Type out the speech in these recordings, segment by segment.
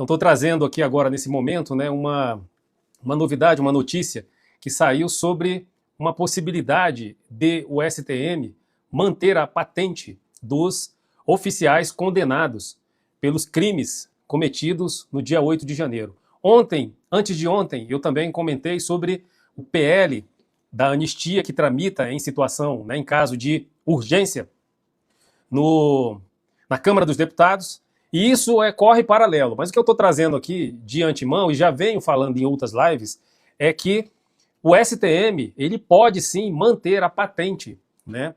Então estou trazendo aqui agora, nesse momento, né, uma novidade, uma notícia que saiu sobre uma possibilidade de o STM manter a patente dos oficiais condenados pelos crimes cometidos no dia 8 de janeiro. Ontem, antes de ontem, eu também comentei sobre o PL da anistia que tramita em situação, né, em caso de urgência, na Câmara dos Deputados, e isso corre paralelo. Mas o que eu estou trazendo aqui de antemão, e já venho falando em outras lives, é que o STM ele pode sim manter a patente, né,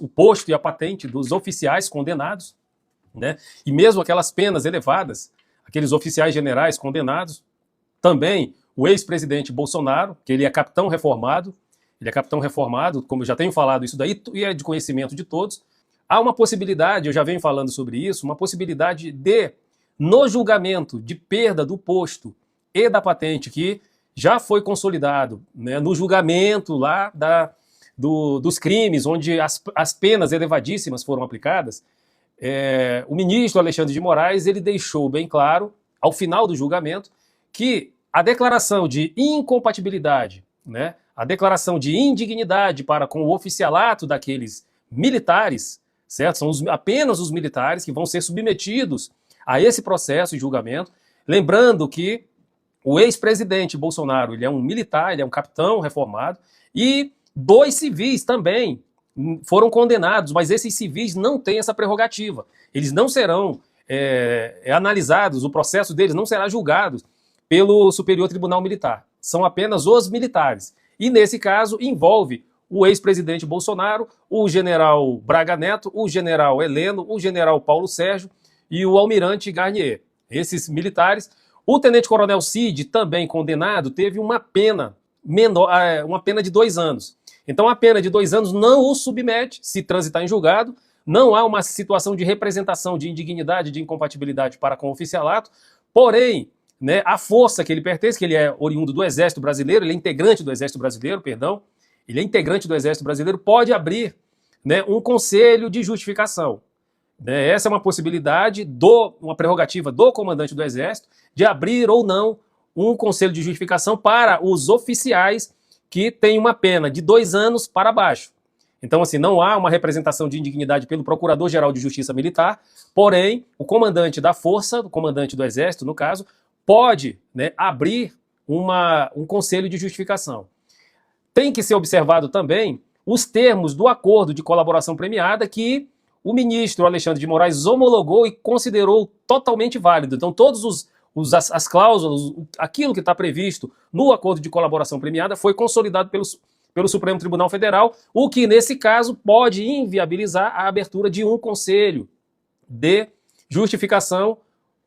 o posto e a patente dos oficiais condenados, né, e mesmo aquelas penas elevadas, aqueles oficiais generais condenados, também o ex-presidente Bolsonaro, que ele é capitão reformado, como eu já tenho falado isso daí, e é de conhecimento de todos. Há uma possibilidade, eu já venho falando sobre isso, uma possibilidade de, no julgamento de perda do posto e da patente, que já foi consolidado, né, no julgamento lá dos crimes, onde as penas elevadíssimas foram aplicadas, o ministro Alexandre de Moraes ele deixou bem claro, ao final do julgamento, que a declaração de incompatibilidade, né, a declaração de indignidade para com o oficialato daqueles militares, certo? São apenas os militares que vão ser submetidos a esse processo de julgamento. Lembrando que o ex-presidente Bolsonaro ele é um militar, ele é um capitão reformado, e 2 civis também foram condenados, mas esses civis não têm essa prerrogativa. Eles não serão analisados, o processo deles não será julgado pelo Superior Tribunal Militar. São apenas os militares. E nesse caso envolve o ex-presidente Bolsonaro, o general Braga Neto, o general Heleno, o general Paulo Sérgio e o almirante Garnier. Esses militares. O tenente-coronel Cid, também condenado, teve uma pena menor, uma pena de 2 anos. Então a pena de 2 anos não o submete, se transitar em julgado, não há uma situação de representação de indignidade, de incompatibilidade para com o oficialato, porém, né, a força que ele pertence, que ele é oriundo do Exército Brasileiro, ele é integrante do Exército Brasileiro, ele é integrante do Exército Brasileiro, pode abrir, né, um conselho de justificação. Né, essa é uma possibilidade, uma prerrogativa do comandante do Exército, de abrir ou não um conselho de justificação para os oficiais que têm uma pena de 2 anos para baixo. Então, assim, não há uma representação de indignidade pelo Procurador-Geral de Justiça Militar, porém, o comandante da força, o comandante do Exército, no caso, pode, né, abrir um conselho de justificação. Tem que ser observado também os termos do acordo de colaboração premiada que o ministro Alexandre de Moraes homologou e considerou totalmente válido. Então, todas as cláusulas, aquilo que está previsto no acordo de colaboração premiada foi consolidado pelo Supremo Tribunal Federal, o que, nesse caso, pode inviabilizar a abertura de um conselho de justificação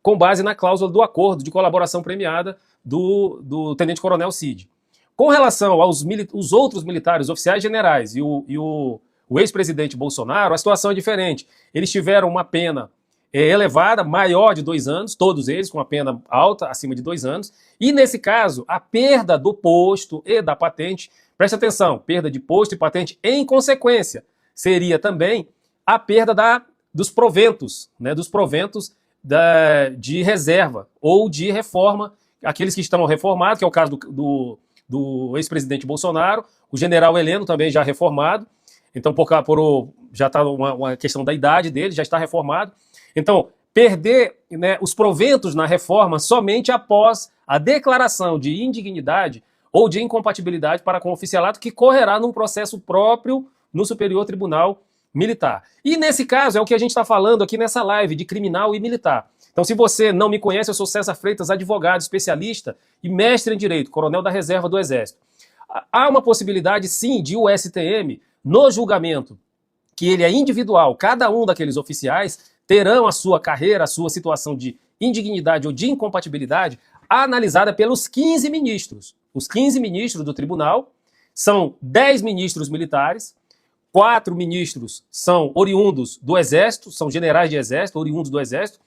com base na cláusula do acordo de colaboração premiada do tenente-coronel Cid. Com relação aos outros militares, oficiais generais e o ex-presidente Bolsonaro, a situação é diferente. Eles tiveram uma pena elevada, maior de 2 anos, todos eles com uma pena alta, acima de 2 anos, e nesse caso, a perda do posto e da patente, preste atenção, perda de posto e patente em consequência, seria também a perda dos proventos, né, de reserva ou de reforma, aqueles que estão reformados, que é o caso do ex-presidente Bolsonaro, o general Heleno também já reformado, então já está uma questão da idade dele, já está reformado. Então, perder, né, os proventos na reforma somente após a declaração de indignidade ou de incompatibilidade para com o oficialato, que correrá num processo próprio no Superior Tribunal Militar. E nesse caso é o que a gente está falando aqui nessa live de criminal e militar. Então, se você não me conhece, eu sou César Freitas, advogado, especialista e mestre em Direito, coronel da Reserva do Exército. Há uma possibilidade, sim, de o STM, no julgamento, que ele é individual, cada um daqueles oficiais terão a sua carreira, a sua situação de indignidade ou de incompatibilidade analisada pelos 15 ministros. Os 15 ministros do tribunal são 10 ministros militares, 4 ministros são oriundos do Exército, são generais de Exército, oriundos do Exército,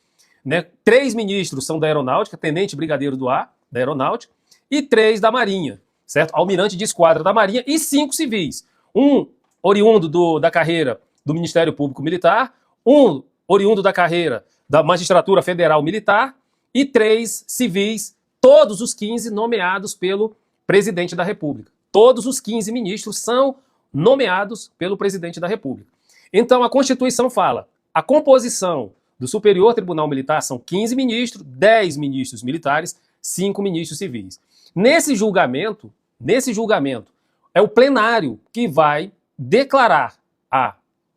né? 3 ministros são da Aeronáutica, tenente brigadeiro do ar, da Aeronáutica, e 3 da Marinha, certo? Almirante de esquadra da Marinha e 5 civis. Um oriundo da carreira do Ministério Público Militar, um oriundo da carreira da Magistratura Federal Militar e 3 civis, todos os 15 nomeados pelo presidente da República. Todos os 15 ministros são nomeados pelo presidente da República. Então a Constituição fala, a composição do Superior Tribunal Militar são 15 ministros, 10 ministros militares, 5 ministros civis. Nesse julgamento, é o plenário que vai declarar a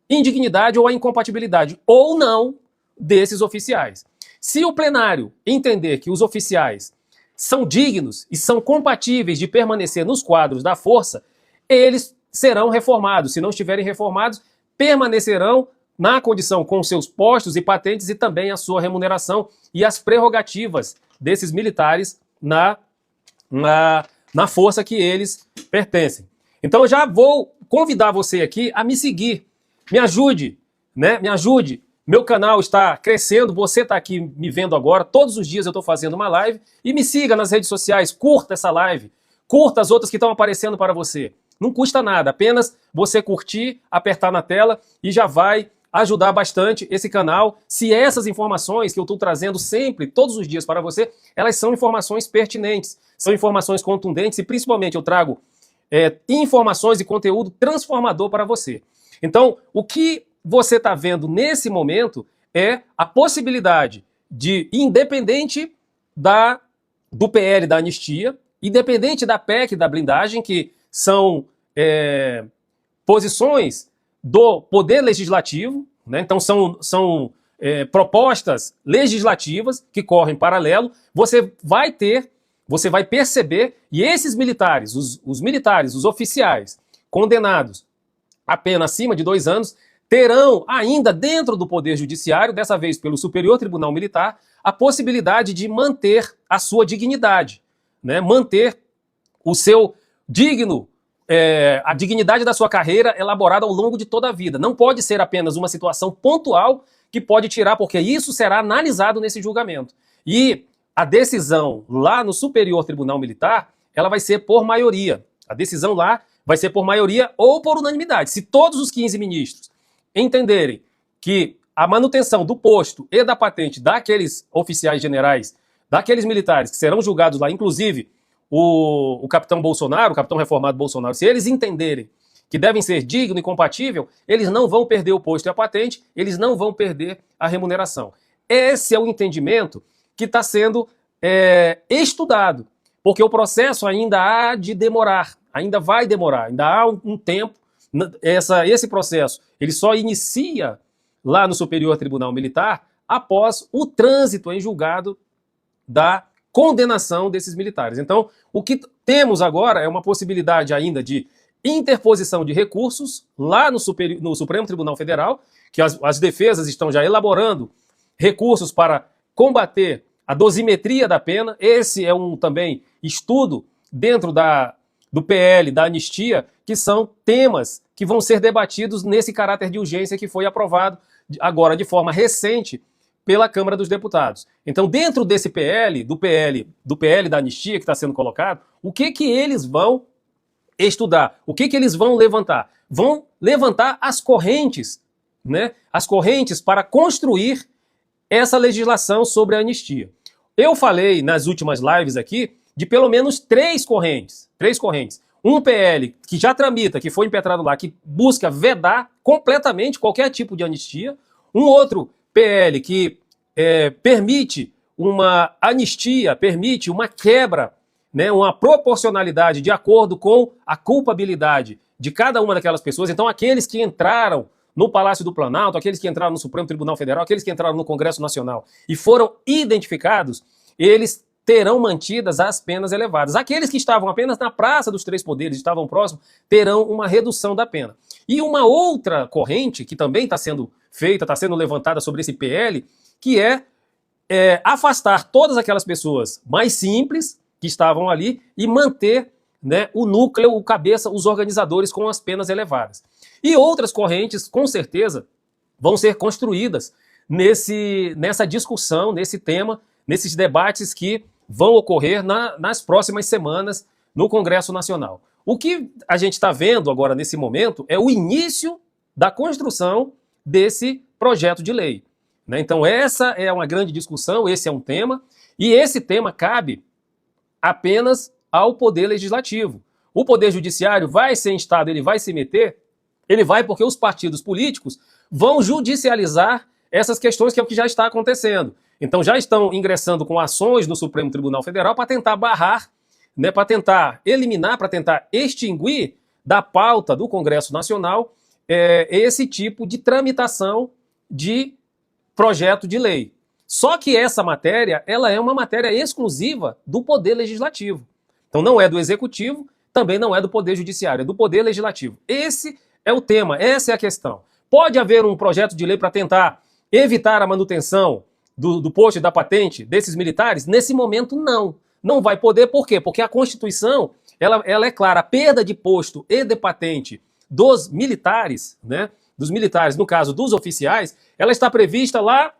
indignidade ou a incompatibilidade, ou não, desses oficiais. Se o plenário entender que os oficiais são dignos e são compatíveis de permanecer nos quadros da força, eles serão reformados. Se não estiverem reformados, permanecerão na condição com seus postos e patentes e também a sua remuneração e as prerrogativas desses militares na força que eles pertencem. Então eu já vou convidar você aqui a me seguir. Me ajude, né? Me ajude. Meu canal está crescendo, você está aqui me vendo agora, todos os dias eu estou fazendo uma live, e me siga nas redes sociais, curta essa live, curta as outras que estão aparecendo para você. Não custa nada, apenas você curtir, apertar na tela e já vai ajudar bastante esse canal. Se essas informações que eu estou trazendo sempre, todos os dias para você, elas são informações pertinentes, são informações contundentes e principalmente eu trago informações e conteúdo transformador para você. Então, o que você está vendo nesse momento é a possibilidade de, independente do PL da anistia, independente da PEC da blindagem, que são posições do Poder Legislativo, né? Então são propostas legislativas que correm paralelo, você vai perceber, e esses militares, os militares, os oficiais condenados a pena acima de 2 anos, terão ainda dentro do Poder Judiciário, dessa vez pelo Superior Tribunal Militar, a possibilidade de manter a sua dignidade, né? Manter o seu a dignidade da sua carreira elaborada ao longo de toda a vida. Não pode ser apenas uma situação pontual que pode tirar, porque isso será analisado nesse julgamento. E a decisão lá no Superior Tribunal Militar, ela vai ser por maioria. A decisão lá vai ser por maioria ou por unanimidade. Se todos os 15 ministros entenderem que a manutenção do posto e da patente daqueles oficiais generais, daqueles militares que serão julgados lá, inclusive o capitão Bolsonaro, o capitão reformado Bolsonaro, se eles entenderem que devem ser digno e compatível, eles não vão perder o posto e a patente, eles não vão perder a remuneração. Esse é o entendimento que está sendo estudado, porque o processo ainda há de demorar, ainda vai demorar, ainda há um tempo. Esse processo ele só inicia lá no Superior Tribunal Militar após o trânsito em julgado da condenação desses militares. Então, o que temos agora é uma possibilidade ainda de interposição de recursos lá no Supremo Tribunal Federal, que as defesas estão já elaborando recursos para combater a dosimetria da pena. Esse é também estudo dentro do PL, da anistia, que são temas que vão ser debatidos nesse caráter de urgência que foi aprovado agora de forma recente pela Câmara dos Deputados. Então, dentro desse PL, do PL da anistia que está sendo colocado, o que eles vão estudar? O que eles vão levantar? Vão levantar as correntes, né? As correntes para construir essa legislação sobre a anistia. Eu falei nas últimas lives aqui de pelo menos 3 correntes. 3 correntes. Um PL que já tramita, que foi impetrado lá, que busca vedar completamente qualquer tipo de anistia. Um outro PL que permite uma anistia, permite uma quebra, né, uma proporcionalidade de acordo com a culpabilidade de cada uma daquelas pessoas. Então, aqueles que entraram no Palácio do Planalto, aqueles que entraram no Supremo Tribunal Federal, aqueles que entraram no Congresso Nacional e foram identificados, eles terão mantidas as penas elevadas. Aqueles que estavam apenas na Praça dos Três Poderes, estavam próximos, terão uma redução da pena. E uma outra corrente que também está sendo feita, está sendo levantada sobre esse PL, que é afastar todas aquelas pessoas mais simples que estavam ali e manter, né, o núcleo, o cabeça, os organizadores com as penas elevadas. E outras correntes, com certeza, vão ser construídas nessa discussão, nesse tema, nesses debates que vão ocorrer nas próximas semanas no Congresso Nacional. O que a gente está vendo agora nesse momento é o início da construção desse projeto de lei, né? Então essa é uma grande discussão, esse é um tema, E esse tema cabe apenas ao Poder Legislativo. O Poder Judiciário vai ser instado, ele vai se meter, ele vai porque os partidos políticos vão judicializar essas questões, que é o que já está acontecendo. Então já estão ingressando com ações no Supremo Tribunal Federal para tentar barrar, né, para tentar eliminar, para tentar extinguir da pauta do Congresso Nacional esse tipo de tramitação de projeto de lei. Só que essa matéria, ela é uma matéria exclusiva do Poder Legislativo. Então não é do Executivo, também não é do Poder Judiciário, é do Poder Legislativo. Esse é o tema, essa é a questão. Pode haver um projeto de lei para tentar evitar a manutenção do posto e da patente desses militares? Nesse momento, não. Não vai poder, por quê? Porque a Constituição, ela é clara, a perda de posto e de patente dos militares, né, dos militares, no caso dos oficiais, ela está prevista lá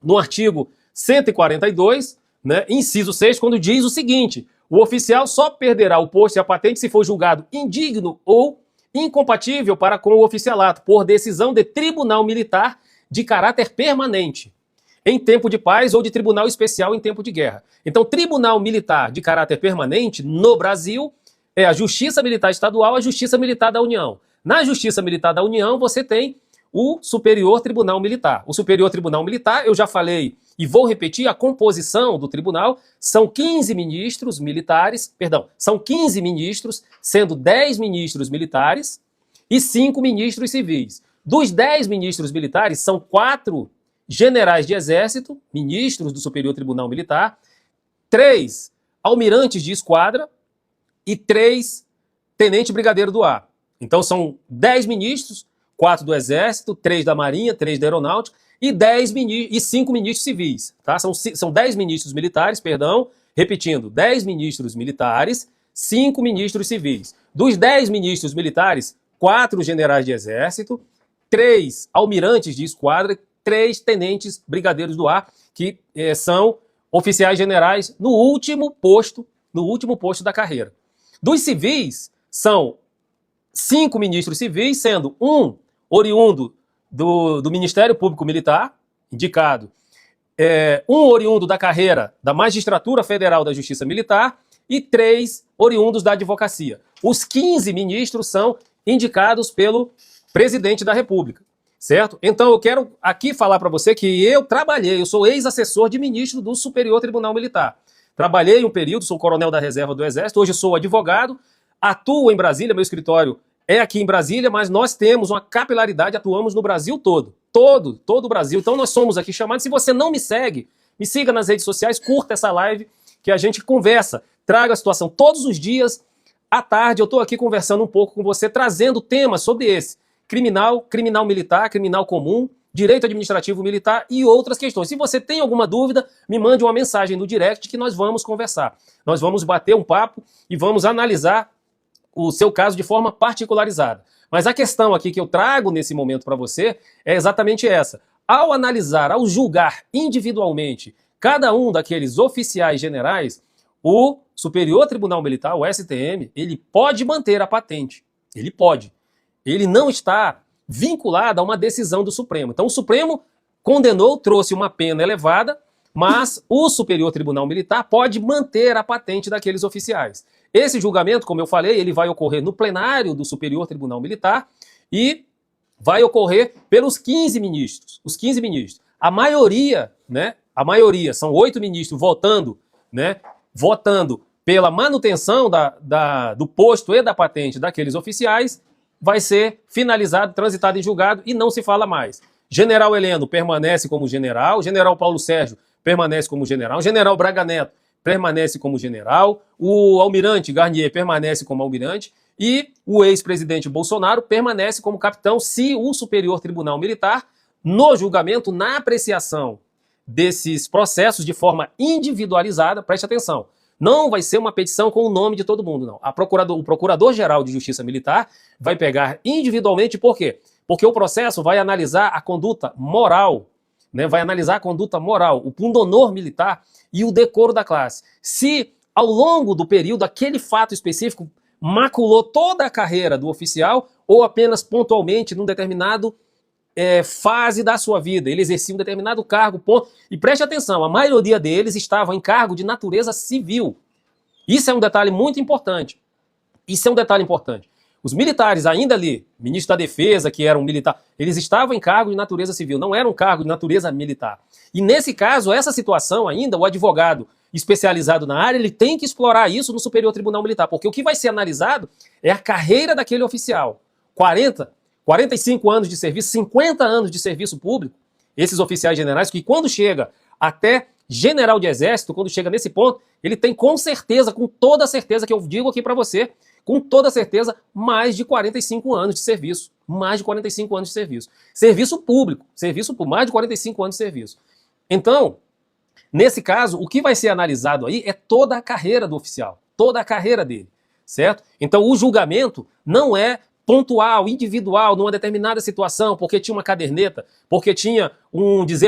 no artigo 142, né, inciso 6, quando diz o seguinte: o oficial só perderá o posto e a patente se for julgado indigno ou incompatível para com o oficialato, por decisão de tribunal militar de caráter permanente, em tempo de paz ou de tribunal especial em tempo de guerra. Então, tribunal militar de caráter permanente, no Brasil, é a Justiça Militar Estadual, a Justiça Militar da União. Na Justiça Militar da União, você tem o Superior Tribunal Militar. O Superior Tribunal Militar, eu já falei e vou repetir, a composição do tribunal são 15 ministros militares, são 15 ministros, sendo 10 ministros militares e 5 ministros civis. Dos 10 ministros militares, são 4 generais de exército, ministros do Superior Tribunal Militar, 3 almirantes de esquadra e 3 tenente brigadeiro do ar. Então são 10 ministros, 4 do Exército, 3 da Marinha, 3 da Aeronáutica e 5 ministros civis. Tá? São 10 ministros militares, repetindo, 10 ministros militares, 5 ministros civis. Dos 10 ministros militares, 4 generais de Exército, 3 almirantes de esquadra, 3 tenentes brigadeiros do ar, que são oficiais generais no último posto da carreira. Dos civis, são 5 ministros civis, sendo um oriundo do Ministério Público Militar, indicado, um oriundo da carreira da Magistratura Federal da Justiça Militar e 3 oriundos da advocacia. Os 15 ministros são indicados pelo presidente da República, certo? Então eu quero aqui falar para você que eu sou ex-assessor de ministro do Superior Tribunal Militar. Trabalhei um período, sou coronel da reserva do Exército, hoje sou advogado, atuo em Brasília, meu escritório é aqui em Brasília, mas nós temos uma capilaridade, atuamos no Brasil todo. Todo o Brasil. Então nós somos aqui chamados. Se você não me segue, me siga nas redes sociais, curta essa live, que a gente conversa, traga a situação. Todos os dias, à tarde, eu estou aqui conversando um pouco com você, trazendo temas sobre esse. Criminal militar, criminal comum, direito administrativo militar e outras questões. Se você tem alguma dúvida, me mande uma mensagem no direct que nós vamos conversar. Nós vamos bater um papo e vamos analisar o seu caso de forma particularizada. Mas a questão aqui que eu trago nesse momento para você é exatamente essa. Ao analisar, ao julgar individualmente cada um daqueles oficiais generais, o Superior Tribunal Militar, o STM, ele pode manter a patente. Ele pode. Ele não está vinculado a uma decisão do Supremo. Então o Supremo condenou, trouxe uma pena elevada, mas o Superior Tribunal Militar pode manter a patente daqueles oficiais. Esse julgamento, como eu falei, ele vai ocorrer no plenário do Superior Tribunal Militar e vai ocorrer pelos 15 ministros. Os 15 ministros. A maioria, são 8 ministros votando pela manutenção do posto e da patente daqueles oficiais, vai ser finalizado, transitado em julgado e não se fala mais. General Heleno permanece como general, General Paulo Sérgio permanece como general, General Braga Neto permanece como general, o almirante Garnier permanece como almirante e o ex-presidente Bolsonaro permanece como capitão se o Superior Tribunal Militar, no julgamento, na apreciação desses processos de forma individualizada, preste atenção, não vai ser uma petição com o nome de todo mundo, não. O Procurador-Geral de Justiça Militar vai pegar individualmente, por quê? Porque o processo vai analisar a conduta moral, o pundonor militar e o decoro da classe. Se, ao longo do período, aquele fato específico maculou toda a carreira do oficial ou apenas pontualmente num determinado fase da sua vida. Ele exercia um determinado cargo, ponto. E preste atenção, a maioria deles estavam em cargo de natureza civil. Isso é um detalhe muito importante. Isso é um detalhe importante. Os militares ainda ali, ministro da Defesa, que era um militar, eles estavam em cargo de natureza civil, não era um cargo de natureza militar. E nesse caso, essa situação ainda, o advogado especializado na área, ele tem que explorar isso no Superior Tribunal Militar, porque o que vai ser analisado é a carreira daquele oficial. 45 anos de serviço, 50 anos de serviço público, esses oficiais generais, que quando chega até general de exército, quando chega nesse ponto, ele tem com certeza, com toda a certeza que eu digo aqui para você, com toda certeza, mais de 45 anos de serviço. Mais de 45 anos de serviço. Serviço público, mais de 45 anos de serviço. Então, nesse caso, o que vai ser analisado aí é toda a carreira do oficial, toda a carreira dele, certo? Então, o julgamento não é pontual, individual, numa determinada situação, porque tinha uma caderneta, porque tinha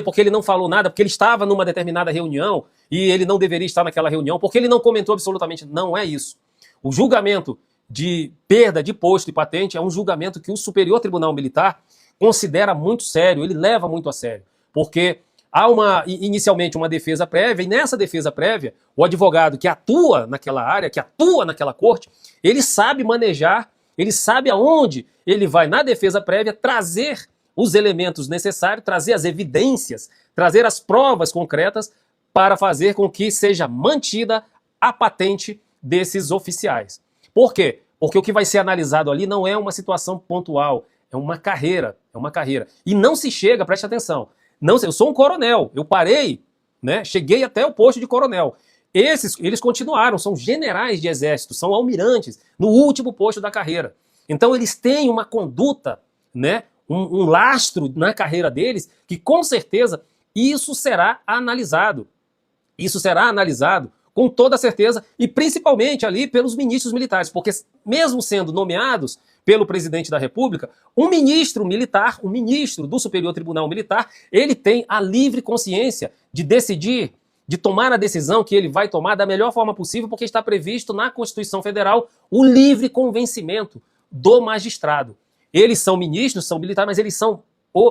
porque ele não falou nada, porque ele estava numa determinada reunião e ele não deveria estar naquela reunião, porque ele não comentou absolutamente. Não é isso. O julgamento de perda de posto e patente é um julgamento que o Superior Tribunal Militar considera muito sério, ele leva muito a sério, porque há inicialmente uma defesa prévia, e nessa defesa prévia, o advogado que atua naquela área, que atua naquela corte, ele sabe manejar, ele sabe aonde ele vai, na defesa prévia, trazer os elementos necessários, trazer as evidências, trazer as provas concretas para fazer com que seja mantida a patente desses oficiais. Por quê? Porque o que vai ser analisado ali não é uma situação pontual, é uma carreira, E não se chega, preste atenção, eu sou um coronel, eu parei, né, cheguei até o posto de coronel. Eles continuaram, são generais de exército, são almirantes, no último posto da carreira. Então eles têm uma conduta, né, um lastro na carreira deles, que com certeza isso será analisado. Isso será analisado com toda certeza, e principalmente ali pelos ministros militares, porque mesmo sendo nomeados pelo presidente da República, um ministro militar, um ministro do Superior Tribunal Militar, ele tem a livre consciência de decidir, de tomar a decisão que ele vai tomar da melhor forma possível, porque está previsto na Constituição Federal o livre convencimento do magistrado. Eles são ministros, são militares, mas eles são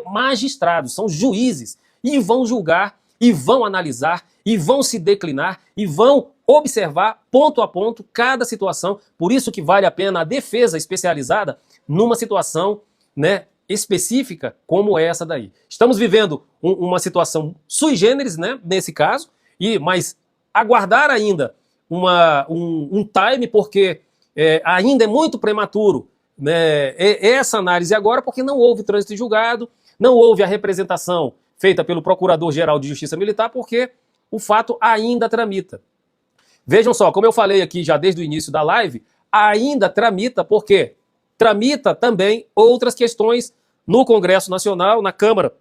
magistrados, são juízes, e vão julgar, e vão analisar, e vão se declinar, e vão observar ponto a ponto cada situação. Por isso que vale a pena a defesa especializada numa situação, né, específica como essa daí. Estamos vivendo uma situação sui generis, né, nesse caso, mas aguardar ainda um time, porque ainda é muito prematuro, né, essa análise agora, porque não houve trânsito julgado, não houve a representação feita pelo Procurador-Geral de Justiça Militar, porque o fato ainda tramita. Vejam só, como eu falei aqui já desde o início da live, ainda tramita, porque tramita também outras questões no Congresso Nacional, na Câmara,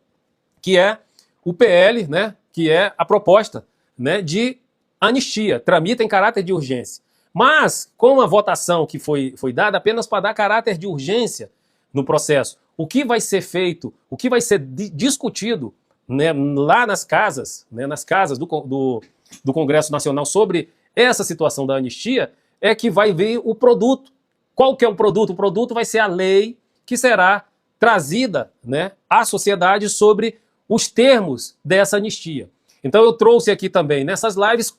que é o PL, né, que é a proposta, né, de anistia, tramita em caráter de urgência. Mas, com a votação que foi dada apenas para dar caráter de urgência no processo, o que vai ser feito, o que vai ser discutido, né, lá nas casas do Congresso Nacional sobre essa situação da anistia, é que vai vir o produto. Qual que é o produto? O produto vai ser a lei que será trazida, né, à sociedade sobre os termos dessa anistia. Então eu trouxe aqui também nessas lives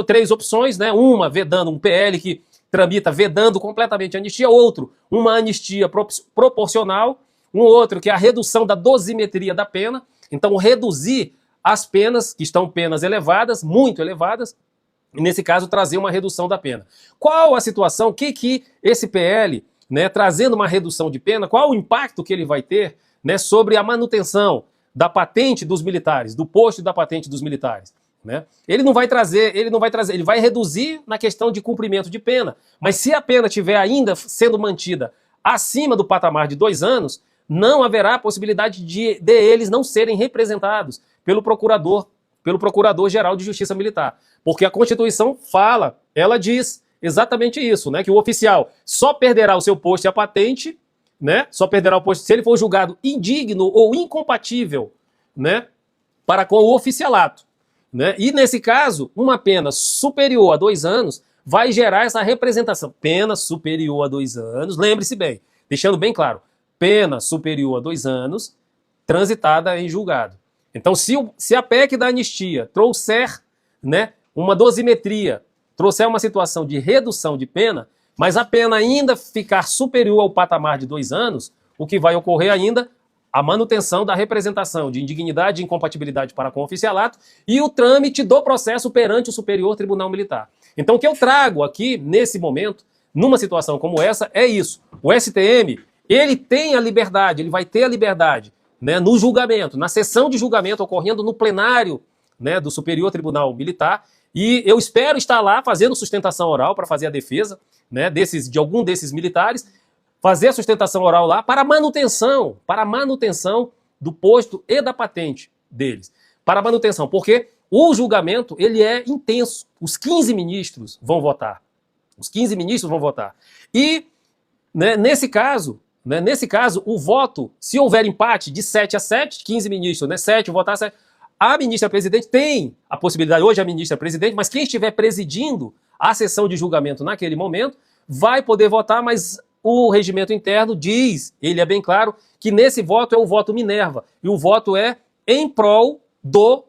três opções, né, uma vedando um PL que tramita vedando completamente a anistia, outro uma anistia proporcional, um outro que é a redução da dosimetria da pena, então reduzir as penas, que estão penas elevadas, muito elevadas, e nesse caso trazer uma redução da pena. Qual a situação, que esse PL, né, trazendo uma redução de pena, qual o impacto que ele vai ter, né, sobre a manutenção da patente dos militares, do posto da patente dos militares, né? Ele vai reduzir na questão de cumprimento de pena, mas se a pena estiver ainda sendo mantida acima do patamar de 2 anos, não haverá possibilidade de eles não serem representados pelo Procurador-Geral de Justiça Militar. Porque a Constituição ela diz exatamente isso, né? Que o oficial só perderá o seu posto e a patente, né? Só perderá o posto se ele for julgado indigno ou incompatível, né, para com o oficialato, né? E nesse caso, uma pena superior a 2 anos vai gerar essa representação. Pena superior a 2 anos, lembre-se bem, deixando bem claro, pena superior a 2 anos, transitada em julgado. Então, se a PEC da anistia trouxer, né, uma dosimetria, trouxer uma situação de redução de pena, mas a pena ainda ficar superior ao patamar de 2 anos, o que vai ocorrer ainda a manutenção da representação de indignidade e incompatibilidade para com o oficialato e o trâmite do processo perante o Superior Tribunal Militar. Então, o que eu trago aqui, nesse momento, numa situação como essa, é isso. O STM, ele tem a liberdade, ele vai ter a liberdade, né, no julgamento, na sessão de julgamento ocorrendo no plenário, né, do Superior Tribunal Militar, e eu espero estar lá fazendo sustentação oral para fazer a defesa, né, de algum desses militares, fazer a sustentação oral lá para manutenção do posto e da patente deles. Para manutenção, porque o julgamento ele é intenso. Os 15 ministros vão votar. Os 15 ministros vão votar. E, né, nesse caso, o voto, se houver empate de 7-7, 15 ministros, né, 7 votar 7, a ministra-presidente tem a possibilidade, hoje a ministra-presidente, mas quem estiver presidindo a sessão de julgamento naquele momento vai poder votar, mas o regimento interno diz, ele é bem claro, que nesse voto é o voto Minerva, e o voto é em prol do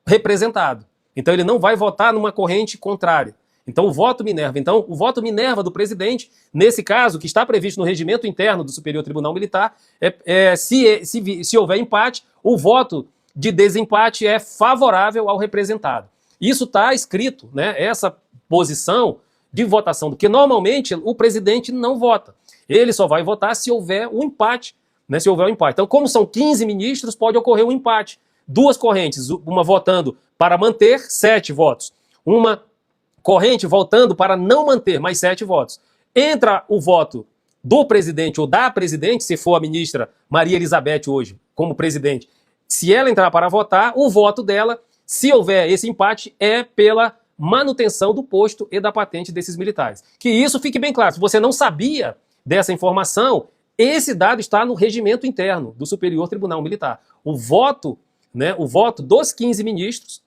representado. Então ele não vai votar numa corrente contrária. Então o voto Minerva do presidente, nesse caso, que está previsto no regimento interno do Superior Tribunal Militar, se houver empate, o voto de desempate é favorável ao representado. Isso está escrito, né, essa posição de votação, porque normalmente o presidente não vota. Ele só vai votar se houver um empate, né, se houver um empate. Então, como são 15 ministros, pode ocorrer um empate. Duas correntes, uma votando para manter, 7 votos. Uma corrente votando para não manter, mais 7 votos. Entra o voto do presidente ou da presidente, se for a ministra Maria Elizabeth hoje, como presidente, se ela entrar para votar, o voto dela, se houver esse empate, é pela manutenção do posto e da patente desses militares. Que isso fique bem claro. Se você não sabia dessa informação, esse dado está no regimento interno do Superior Tribunal Militar. O voto, né, o voto dos 15 ministros,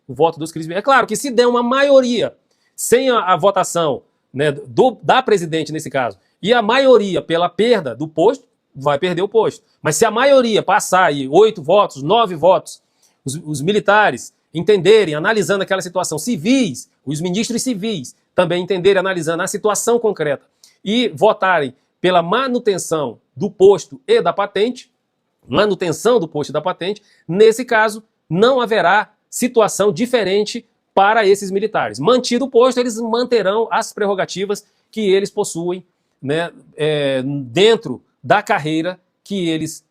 é claro que se der uma maioria sem a votação, né, da presidente nesse caso, e a maioria pela perda do posto, vai perder o posto. Mas se a maioria passar aí 8 votos, 9 votos, os militares entenderem, analisando aquela situação, civis, os ministros civis também entenderem, analisando a situação concreta e votarem pela manutenção do posto e da patente, nesse caso, não haverá situação diferente para esses militares. Mantido o posto, eles manterão as prerrogativas que eles possuem, né, dentro da carreira que eles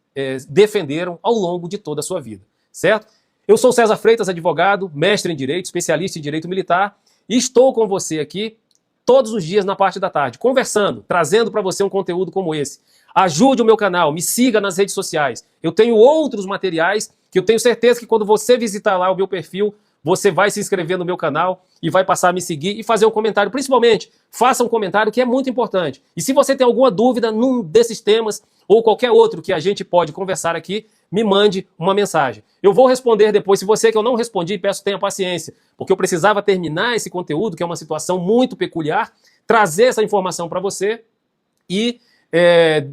defenderam ao longo de toda a sua vida, certo? Eu sou César Freitas, advogado, mestre em Direito, especialista em Direito Militar, e estou com você aqui todos os dias na parte da tarde, conversando, trazendo para você um conteúdo como esse. Ajude o meu canal, me siga nas redes sociais. Eu tenho outros materiais que eu tenho certeza que quando você visitar lá o meu perfil, você vai se inscrever no meu canal e vai passar a me seguir e fazer um comentário. Principalmente, faça um comentário que é muito importante. E se você tem alguma dúvida num desses temas ou qualquer outro que a gente pode conversar aqui, me mande uma mensagem. Eu vou responder depois. Se você que eu não respondi, peço tenha paciência, porque eu precisava terminar esse conteúdo, que é uma situação muito peculiar, trazer essa informação para você e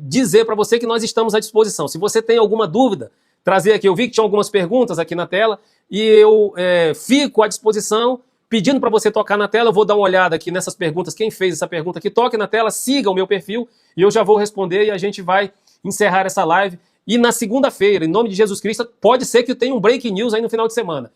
dizer para você que nós estamos à disposição. Se você tem alguma dúvida, trazer aqui. Eu vi que tinha algumas perguntas aqui na tela e eu fico à disposição, pedindo para você tocar na tela. Eu vou dar uma olhada aqui nessas perguntas. Quem fez essa pergunta aqui, toque na tela, siga o meu perfil e eu já vou responder e a gente vai encerrar essa live. E na segunda-feira, em nome de Jesus Cristo, pode ser que eu tenha um breaking news aí no final de semana.